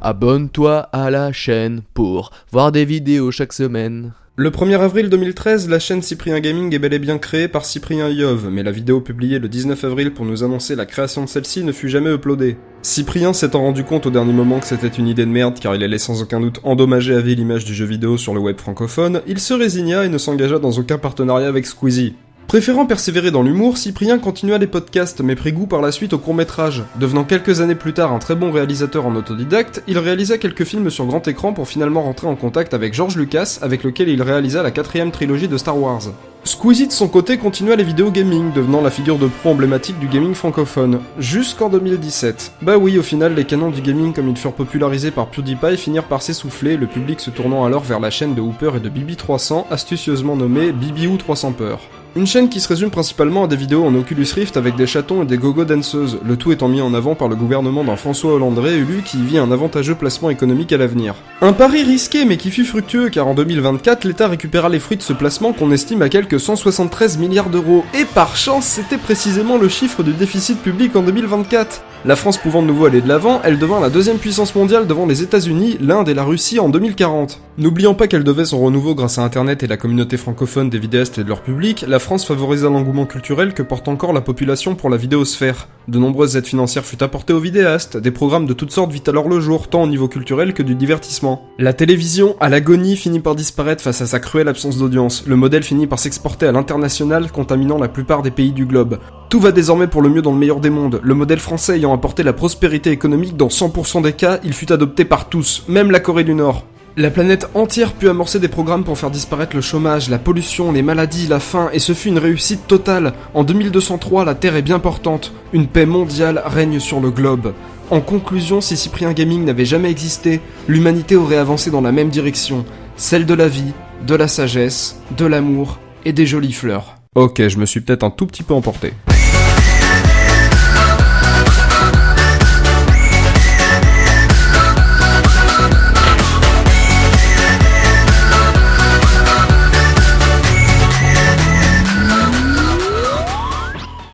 Abonne-toi à la chaîne pour voir des vidéos chaque semaine. Le 1er avril 2013, la chaîne Cyprien Gaming est bel et bien créée par Cyprien Yov, mais la vidéo publiée le 19 avril pour nous annoncer la création de celle-ci ne fut jamais uploadée. Cyprien s'étant rendu compte au dernier moment que c'était une idée de merde car il allait sans aucun doute endommager à vie l'image du jeu vidéo sur le web francophone, il se résigna et ne s'engagea dans aucun partenariat avec Squeezie. Préférant persévérer dans l'humour, Cyprien continua les podcasts mais prit goût par la suite au court-métrage. Devenant quelques années plus tard un très bon réalisateur en autodidacte, il réalisa quelques films sur grand écran pour finalement rentrer en contact avec George Lucas, avec lequel il réalisa la 4ème trilogie de Star Wars. Squeezie de son côté continua les vidéos gaming, devenant la figure de proue emblématique du gaming francophone, jusqu'en 2017. Bah oui, au final, les canons du gaming comme ils furent popularisés par PewDiePie finirent par s'essouffler, le public se tournant alors vers la chaîne de Hooper et de Bibi300, astucieusement nommée Bibiou 300 Peur. Une chaîne qui se résume principalement à des vidéos en Oculus Rift avec des chatons et des gogo danseuses, le tout étant mis en avant par le gouvernement d'un François Hollande réélu qui y vit un avantageux placement économique à l'avenir. Un pari risqué mais qui fut fructueux car en 2024, l'État récupéra les fruits de ce placement qu'on estime à quelques 173 milliards d'euros, et par chance c'était précisément le chiffre du déficit public en 2024. La France pouvant de nouveau aller de l'avant, elle devint la deuxième puissance mondiale devant les États-Unis, l'Inde et la Russie en 2040. N'oubliant pas qu'elle devait son renouveau grâce à Internet et la communauté francophone des vidéastes et de leur public, la France favorisa l'engouement culturel que porte encore la population pour la vidéosphère. De nombreuses aides financières furent apportées aux vidéastes, des programmes de toutes sortes vit alors le jour, tant au niveau culturel que du divertissement. La télévision, à l'agonie, finit par disparaître face à sa cruelle absence d'audience. Le modèle finit par s'exporter à l'international, contaminant la plupart des pays du globe. Tout va désormais pour le mieux dans le meilleur des mondes. Le modèle français ayant apporté la prospérité économique dans 100% des cas, il fut adopté par tous, même la Corée du Nord. La planète entière put amorcer des programmes pour faire disparaître le chômage, la pollution, les maladies, la faim, et ce fut une réussite totale. En 2203, la Terre est bien portante. Une paix mondiale règne sur le globe. En conclusion, si Cyprien Gaming n'avait jamais existé, l'humanité aurait avancé dans la même direction, celle de la vie, de la sagesse, de l'amour et des jolies fleurs. Ok, je me suis peut-être un tout petit peu emporté.